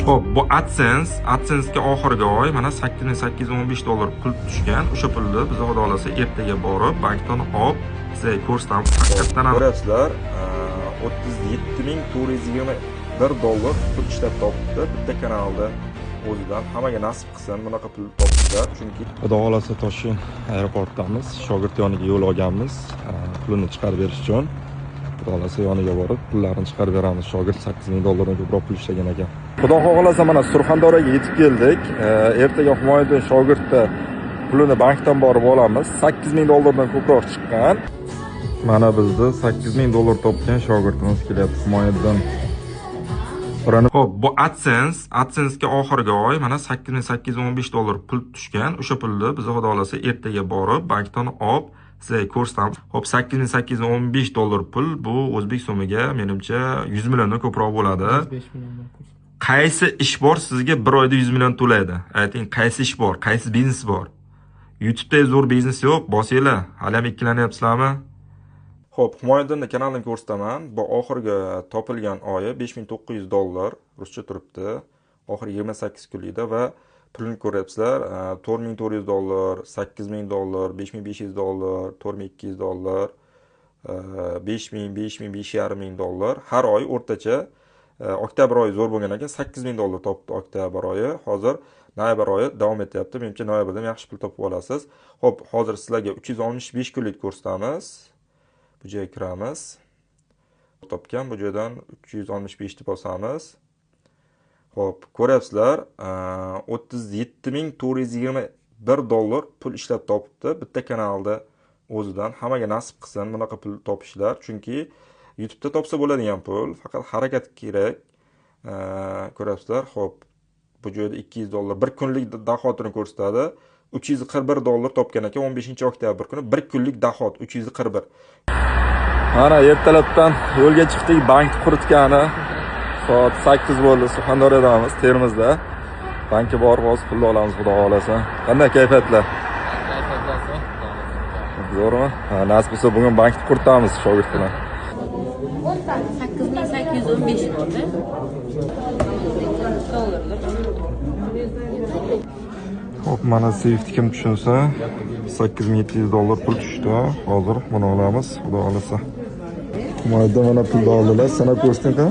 Xo'p, bu AdSense'ga oxirgi oy mana $8,815 pul tushgan. O'sha pulni biz xudo xolasa ertaga borib bankdan olib sizga ko'rsatamiz. Haqiqatan ham ko'rasizlar, $37,421 pul ishlab topibdi bitta kanalda o'zidan. Hammaga nasib qilsin bunaqa pul topishlar, chunki xudo xolasa Toshkent aeroportdamiz. Shogird yoniga yo'l olganmiz, pulini chiqarib berish uchun. Xudo xolasa yoniga borib pullarni chiqarib beramiz. Shogird $8,000 dan ko'proq pul ishlagan ekan. Xudo xolasa mana Surxondaryoga yetib keldik. Ertaga Humoyuddin shogirdni pulini bankdan borib olamiz. $8,000 dan ko'proq chiqqan. Mana bizda $8,000 topgan shogirdimiz kelyapti Humoyuddin. Xo'p, bu AdSense'ga oxirgi oy mana $8,815 pul tushgan. O'sha pulni biz xudo xolasa ertaga borib bankdan olib sizga ko'rsatamiz. Xo'p, $8,815 pul bu o'zbek so'miga menimcha 100 milliondan ko'proq bo'ladi. 5 million. Qaysi ish bor sizga bir oyda 100 million to'laydi? Ayting, qaysi ish bor, qaysi biznes bor? YouTube'da zo'r biznes yo'q, bosinglar. Hali ham ikkilanyapsizlarmi? Xo'p, Humoyuddinning kanalini ko'rsataman. Bu oxirgi topilgan oyi $5,900 ruscha turibdi. Oxirgi 28 kunlikda va pulni ko'ryapsizlar. $4,400, $8,000, $5,500, $4,200, $5,000, $5,500 har oy o'rtacha. Oktyabr oyi zo'r bo'lgan ekan, $8,000 topdi oktyabr oyi. Hozir noyabr oyi davom etyapti. Menimcha noyabrda yaxshi pul topib olasiz. Xo'p, hozir sizlarga 365 kunlik ko'rsatamiz. Bu joyga kiramiz. Topgan bu joydan 365 ni bosamiz. Xo'p, ko'ryapsizlar, $37,421 pul ishlab topibdi bitta kanalda o'zidan. Hammaga nasib qilsin bunaqa pul topishlar, chunki YouTube'da topsa bo'ladigan pul, faqat harakat kerak. Ko'ryapsizlar, xo'p, bu joyda $200 bir kunlik dohodini ko'rsatadi. $341 topgan ekan 15-oktyabr kuni. Bir kunlik dohod 341. Mana ertalabdan yo'lga chiqdik, bankni quritgani. Soat 8 bo'ldi, Surxondaryodamiz, Termizda. Bankka borib hozir pulni olamiz, xudo xolasa. Qanday kayfiyatlar? Zo'rmi? Nasib bo'lsa bugun bankni quritamiz shogird bilan. 8,815 bo'ldi. Hop, mana Swift kim tushunsa, $8,700 pul tushdi. Hozir buni olamiz, xudo xolasa. Humoyuddin mana pulni oldilar, sanab ko'rsatdi.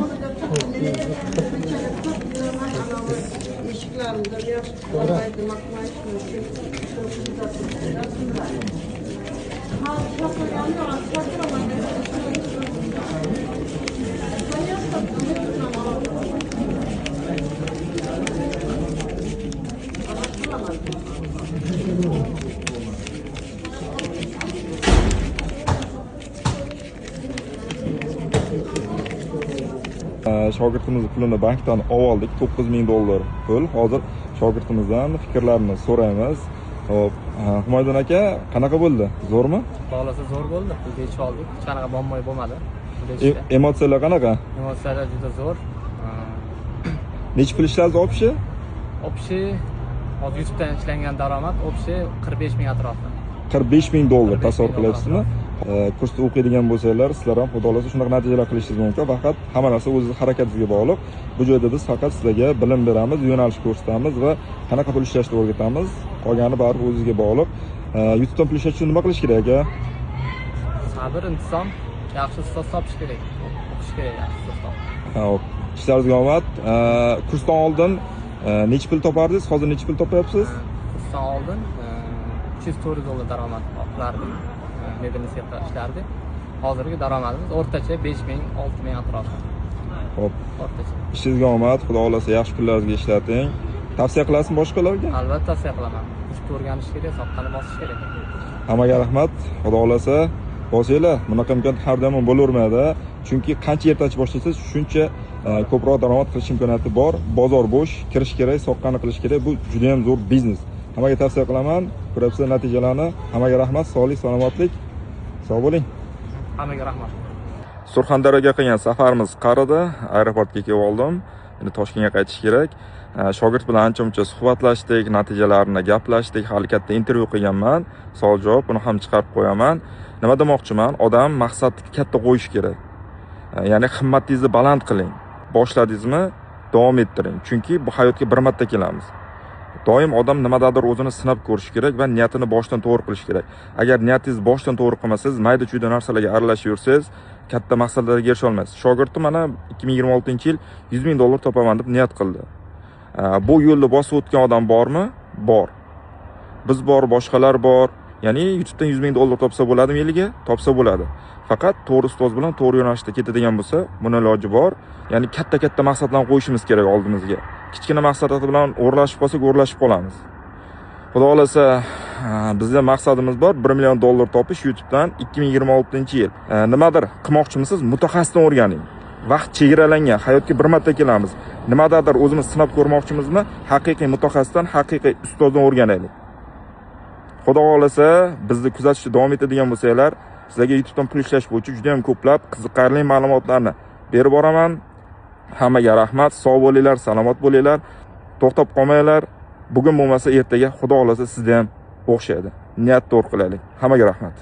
Shogirdimiz pulini bankdan oldik, $9,000 pul. Hozir shogirdimizdan fikrlarini so'raymiz. Xo'p, Humoyuddin aka, qanaqa bo'ldi? Zo'rmi? Xolasa zo'r bo'ldi. Pulga ish oldik. Qanaqa bomboy bo'lmadi. Emotsiyalar qanaqa? Emotsiyalar juda zo'r. Necha pul ishladingiz общий? Общий hozir YouTube'dan ishlangan daromad общий 45,000 atrofida. $45,000 tasavvur qilyapsizmi? Kursda o'qiydigan bo'lsanglar, sizlar ham xudo xolasa shunaqa natijalar qilishingiz mumkin. Faqat hamma narsa o'z harakatingizga bog'liq. Bu joyda biz faqat sizlarga bilim beramiz, yo'nalish ko'rsatamiz va qanaqa pul ishlashni o'rgatamiz. Qolgani baribir o'zingizga bog'liq. YouTube'dan pul ishlash uchun nima qilish kerak aka? Sabr, intizom, yaxshi ustoz topish kerak. O'qish kerak, yaxshi ustoz topish. Hop, ishlaringizga omad. Kursdan oldin necha pul topardingiz? Hozir necha pul topyapsiz? Kursdan oldin $300-400 daromad qilardim. Mebelni sektorda ishlardi. Hozirgi daromadimiz o'rtacha 5,000-6,000 atrofida. Xo'p. O'rtacha. Ishingizga omad, xudo xolasa yaxshi kunlaringizga ishlating. Tavsiya qilasizmi boshqalarga? Albatta tavsiya qilaman. Ushbu o'rganish kerak, soqqani bosish kerak. Hammaga rahmat. Xudo xolasa bosinglar. Bunaqa imkon har doim bo'lavermaydi. Chunki qancha ertachi boshlasangiz, shuncha ko'proq daromad qilish imkoniyati bor. Bozor bo'sh, kirish kerak, soqqani qilish kerak. Bu juda ham zo'r biznes. Hammaga tavsiya qilaman. Ko'ryapsizlar natijalarni. Hammaga rahmat, sog'lik, salomatlik. Sog' bo'ling. Hammaga rahmat. Surxondaryoga qilgan safarimiz qaridi, aeroportga kelib oldim. Endi Toshkentga qaytish kerak. Shogird bilan ancha-muncha suhbatlashdik, natijalarini gaplashdik, hali katta intervyu qilganman. Savol-javob buni ham chiqarib qo'yaman. Nima demoqchiman? Odam maqsadni katta qo'yish kerak. Ya'ni himmatingizni baland qiling. Boshladingizmi, davom ettiring. Chunki bu hayotga bir marta kelamiz. Doim odam nimadadir o'zini sinab ko'rish kerak va niyatini boshdan to'g'ri qilish kerak. Agar niyatingiz boshdan to'g'ri qilmasangiz, mayda-chuyda narsalarga aralashib yursangiz, katta maqsadlarga erisha olmaysiz. Shogirdim mana 2026-yil $100,000 topaman deb niyat qildi. Bu yo'lni bosib o'tgan odam bormi? Bor. Biz bor, boshqalar bor. Ya'ni YouTubedan $100,000 topsa bo'ladimi yiliga? Topsa bo'ladi. Faqat to'g'ri ustoz bilan to'g'ri yo'nalishda ketadigan bo'lsa, buni iloji bor. Ya'ni katta maqsadlarni qo'yishimiz kerak oldimizga. Kichkina maqsadlar bilan o'rlashib qolsak, o'rlashib qolamiz. Xudo xolasa, bizning maqsadimiz bor, $1 million topish YouTubedan 2026-yil. Nimadir qilmoqchimisiz? Mutaxassisdan o'rganing. Vaqt chegaralangan, hayotga bir marta kelamiz. Nimadadir o'zimiz sinab ko'rmoqchimizmi? Haqiqiy mutaxassisdan, haqiqiy ustozdan o'rganaylik. Xudo xolasa, bizni kuzatishda davom etadigan bo'lsanglar, sizlarga YouTubedan pul ishlash bo'yicha juda ham ko'plab qiziqarli ma'lumotlarni berib boraman. Hammaga rahmat, sog' bo'linglar, salomat bo'linglar. To'xtab qolmanglar. Bugun bo'lmasa ertaga Xudo xolasa sizga ham o'xshaydi. Niyat to'g'ri qilaylik. Hammaga rahmat.